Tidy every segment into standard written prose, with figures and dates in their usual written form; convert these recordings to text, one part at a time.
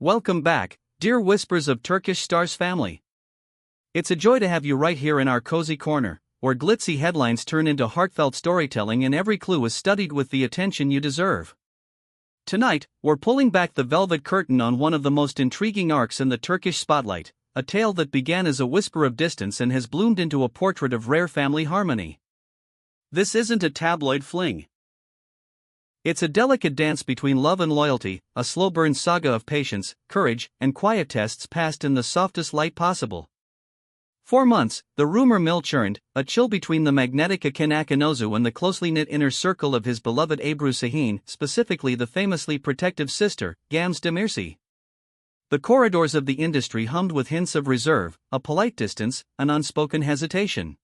Welcome back, dear Whispers of Turkish Stars family. It's a joy to have you right here in our cozy corner, where glitzy headlines turn into heartfelt storytelling and every clue is studied with the attention you deserve. Tonight, we're pulling back the velvet curtain on one of the most intriguing arcs in the Turkish spotlight, a tale that began as a whisper of distance and has bloomed into a portrait of rare family harmony. This isn't a tabloid fling. It's a delicate dance between love and loyalty, a slow-burn saga of patience, courage, and quiet tests passed in the softest light possible. For months, the rumor mill churned, a chill between the magnetic Akın and the closely knit inner circle of his beloved Ebru, specifically the famously protective sister, Gamze Demirci. The corridors of the industry hummed with hints of reserve, a polite distance, an unspoken hesitation.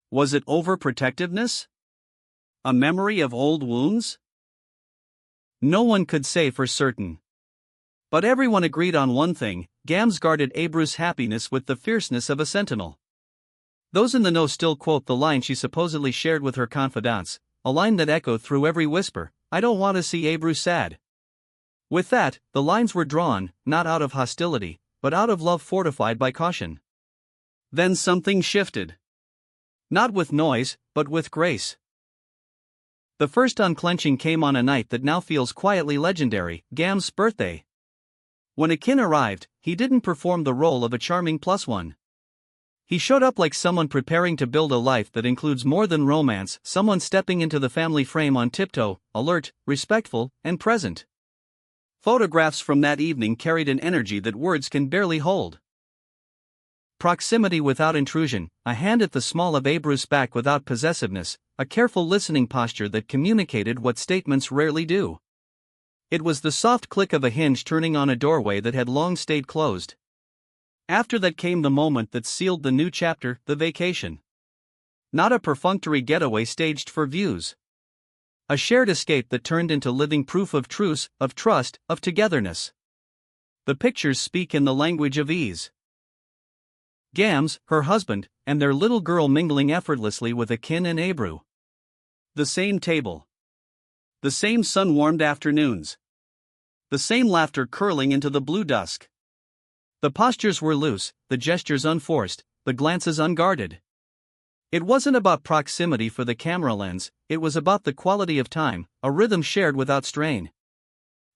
Was it overprotectiveness? A memory of old wounds? No one could say for certain. But everyone agreed on one thing: Gamze guarded Ebru's happiness with the fierceness of a sentinel. Those in the know still quote the line she supposedly shared with her confidants, a line that echoed through every whisper: "I don't want to see Ebru sad." With that, the lines were drawn, not out of hostility, but out of love fortified by caution. Then something shifted. Not with noise, but with grace. The first unclenching came on a night that now feels quietly legendary, Gamze's birthday. When Akın arrived, he didn't perform the role of a charming plus one. He showed up like someone preparing to build a life that includes more than romance, someone stepping into the family frame on tiptoe, alert, respectful, and present. Photographs from that evening carried an energy that words can barely hold. Proximity without intrusion, a hand at the small of Ebru's back without possessiveness, a careful listening posture that communicated what statements rarely do. It was the soft click of a hinge turning on a doorway that had long stayed closed. After that came the moment that sealed the new chapter, the vacation. Not a perfunctory getaway staged for views. A shared escape that turned into living proof of truce, of trust, of togetherness. The pictures speak in the language of ease. Gamze, her husband, and their little girl mingling effortlessly with Akın and Ebru. The same table. The same sun-warmed afternoons. The same laughter curling into the blue dusk. The postures were loose, the gestures unforced, the glances unguarded. It wasn't about proximity for the camera lens, it was about the quality of time, a rhythm shared without strain.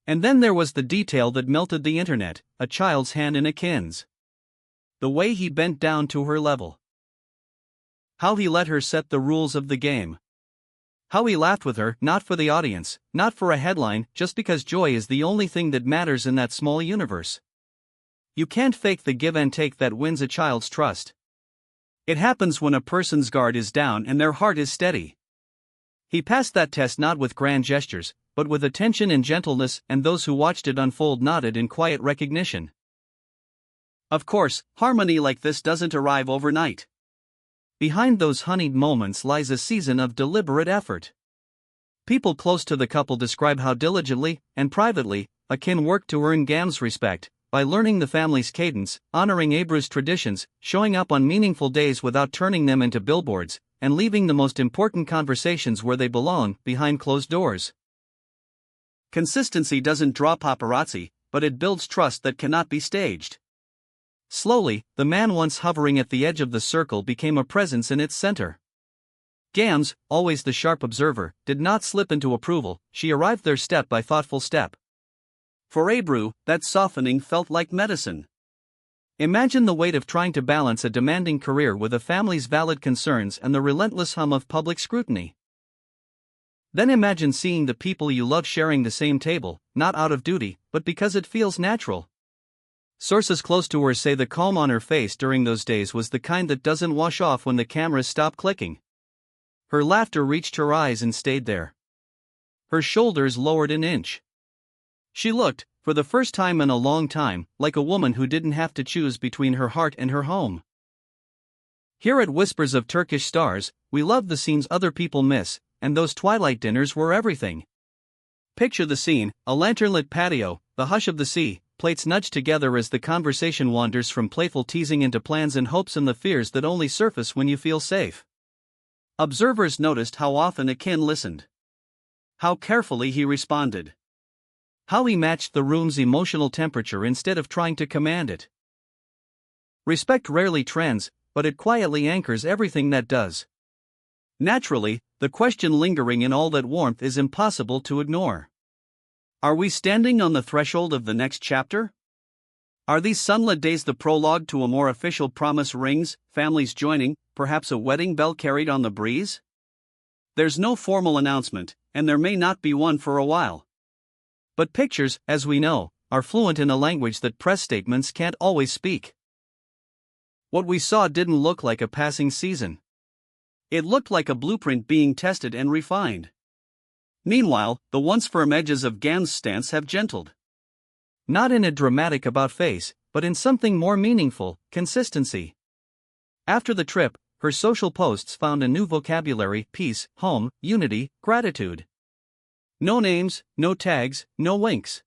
And then there was the detail that melted the internet, a child's hand in Akın's. The way he bent down to her level. How he let her set the rules of the game. How he laughed with her, not for the audience, not for a headline, just because joy is the only thing that matters in that small universe. You can't fake the give and take that wins a child's trust. It happens when a person's guard is down and their heart is steady. He passed that test not with grand gestures, but with attention and gentleness, and those who watched it unfold nodded in quiet recognition. Of course, harmony like this doesn't arrive overnight. Behind those honeyed moments lies a season of deliberate effort. People close to the couple describe how diligently, and privately, Akın worked to earn Gamze's respect, by learning the family's cadence, honoring Ebru's traditions, showing up on meaningful days without turning them into billboards, and leaving the most important conversations where they belong, behind closed doors. Consistency doesn't draw paparazzi, but it builds trust that cannot be staged. Slowly, the man once hovering at the edge of the circle became a presence in its center. Gamze, always the sharp observer, did not slip into approval, she arrived there step by thoughtful step. For Ebru, that softening felt like medicine. Imagine the weight of trying to balance a demanding career with a family's valid concerns and the relentless hum of public scrutiny. Then imagine seeing the people you love sharing the same table, not out of duty, but because it feels natural. Sources close to her say the calm on her face during those days was the kind that doesn't wash off when the cameras stop clicking. Her laughter reached her eyes and stayed there. Her shoulders lowered an inch. She looked, for the first time in a long time, like a woman who didn't have to choose between her heart and her home. Here at Whispers of Turkish Stars, we love the scenes other people miss, and those twilight dinners were everything. Picture the scene: a lantern-lit patio, the hush of the sea, plates nudged together as the conversation wanders from playful teasing into plans and hopes and the fears that only surface when you feel safe. Observers noticed how often Akın listened. How carefully he responded. How he matched the room's emotional temperature instead of trying to command it. Respect rarely trends, but it quietly anchors everything that does. Naturally, the question lingering in all that warmth is impossible to ignore. Are we standing on the threshold of the next chapter? Are these sunlit days the prologue to a more official promise, rings, families joining, perhaps a wedding bell carried on the breeze? There's no formal announcement, and there may not be one for a while. But pictures, as we know, are fluent in a language that press statements can't always speak. What we saw didn't look like a passing season. It looked like a blueprint being tested and refined. Meanwhile, the once firm edges of Gam's stance have gentled. Not in a dramatic about-face, but in something more meaningful: consistency. After the trip, her social posts found a new vocabulary: peace, home, unity, gratitude. No names, no tags, no winks.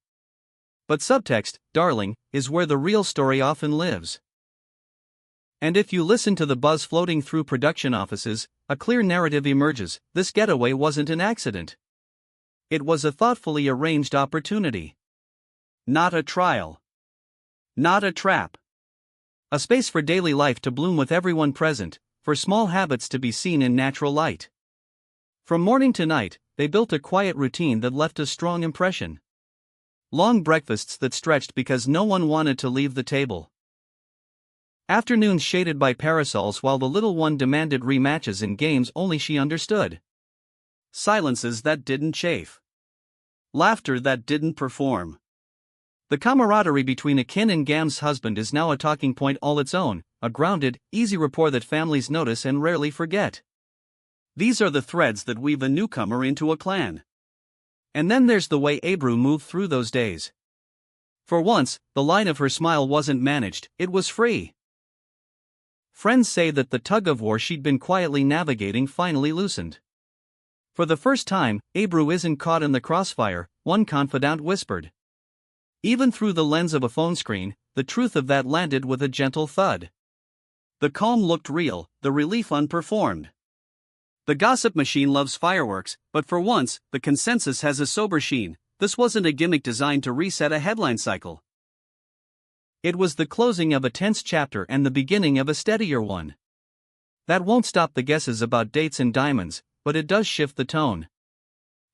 But subtext, darling, is where the real story often lives. And if you listen to the buzz floating through production offices, a clear narrative emerges: this getaway wasn't an accident. It was a thoughtfully arranged opportunity. Not a trial. Not a trap. A space for daily life to bloom with everyone present, for small habits to be seen in natural light. From morning to night, they built a quiet routine that left a strong impression. Long breakfasts that stretched because no one wanted to leave the table. Afternoons shaded by parasols while the little one demanded rematches in games only she understood. Silences that didn't chafe. Laughter that didn't perform. The camaraderie between Akın and Gam's husband is now a talking point all its own, a grounded, easy rapport that families notice and rarely forget. These are the threads that weave a newcomer into a clan. And then there's the way Ebru moved through those days. For once, the line of her smile wasn't managed, it was free. Friends say that the tug-of-war she'd been quietly navigating finally loosened. For the first time, Ebru isn't caught in the crossfire, one confidant whispered. Even through the lens of a phone screen, the truth of that landed with a gentle thud. The calm looked real, the relief unperformed. The gossip machine loves fireworks, but for once, the consensus has a sober sheen. This wasn't a gimmick designed to reset a headline cycle. It was the closing of a tense chapter and the beginning of a steadier one. That won't stop the guesses about dates and diamonds, but it does shift the tone.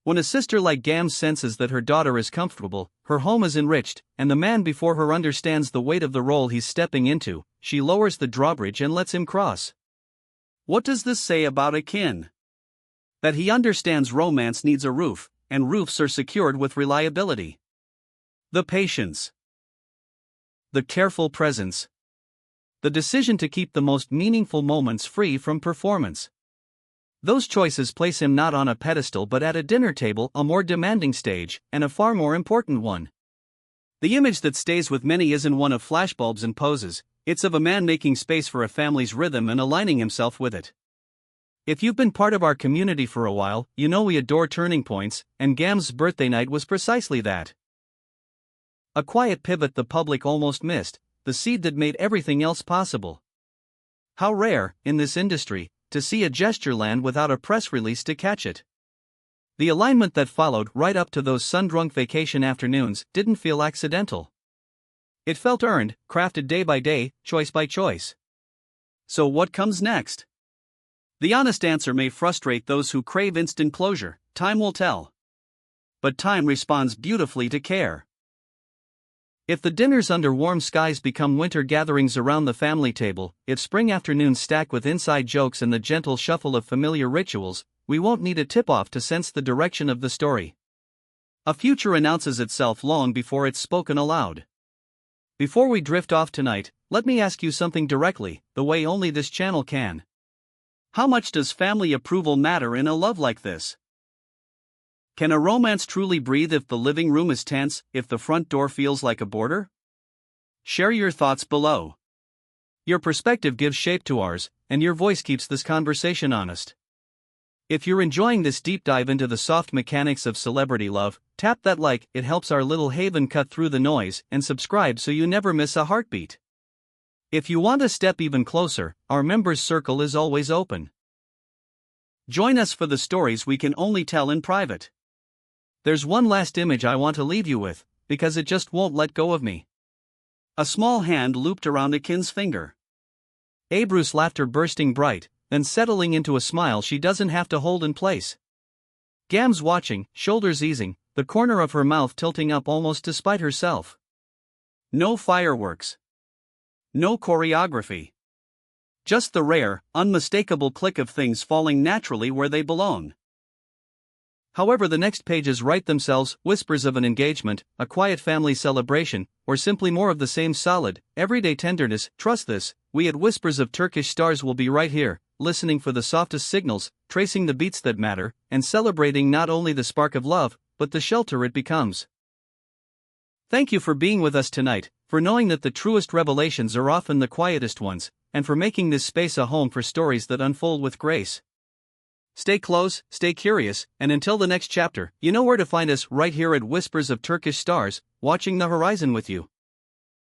When a sister like Gam senses that her daughter is comfortable, her home is enriched, and the man before her understands the weight of the role he's stepping into, she lowers the drawbridge and lets him cross. What does this say about Akın? That he understands romance needs a roof, and roofs are secured with reliability. The patience. The careful presence. The decision to keep the most meaningful moments free from performance. Those choices place him not on a pedestal but at a dinner table, a more demanding stage, and a far more important one. The image that stays with many isn't one of flashbulbs and poses, it's of a man making space for a family's rhythm and aligning himself with it. If you've been part of our community for a while, you know we adore turning points, and Gam's birthday night was precisely that. A quiet pivot the public almost missed, the seed that made everything else possible. How rare, in this industry, to see a gesture land without a press release to catch it. The alignment that followed right up to those sun-drunk vacation afternoons didn't feel accidental. It felt earned, crafted day by day, choice by choice. So what comes next? The honest answer may frustrate those who crave instant closure. Time will tell. But time responds beautifully to care. If the dinners under warm skies become winter gatherings around the family table, if spring afternoons stack with inside jokes and the gentle shuffle of familiar rituals, we won't need a tip-off to sense the direction of the story. A future announces itself long before it's spoken aloud. Before we drift off tonight, let me ask you something directly, the way only this channel can. How much does family approval matter in a love like this? Can a romance truly breathe if the living room is tense, if the front door feels like a border? Share your thoughts below. Your perspective gives shape to ours, and your voice keeps this conversation honest. If you're enjoying this deep dive into the soft mechanics of celebrity love, tap that like, it helps our little haven cut through the noise, and subscribe so you never miss a heartbeat. If you want to step even closer, our members circle is always open. Join us for the stories we can only tell in private. There's one last image I want to leave you with, because it just won't let go of me. A small hand looped around Akın's finger. Ebru's laughter bursting bright, then settling into a smile she doesn't have to hold in place. Gam's watching, shoulders easing, the corner of her mouth tilting up almost despite herself. No fireworks. No choreography. Just the rare, unmistakable click of things falling naturally where they belong. However the next pages write themselves, whispers of an engagement, a quiet family celebration, or simply more of the same solid, everyday tenderness. Trust this, we at Whispers of Turkish Stars will be right here, listening for the softest signals, tracing the beats that matter, and celebrating not only the spark of love, but the shelter it becomes. Thank you for being with us tonight, for knowing that the truest revelations are often the quietest ones, and for making this space a home for stories that unfold with grace. Stay close, stay curious, and until the next chapter, you know where to find us right here at Whispers of Turkish Stars, watching the horizon with you.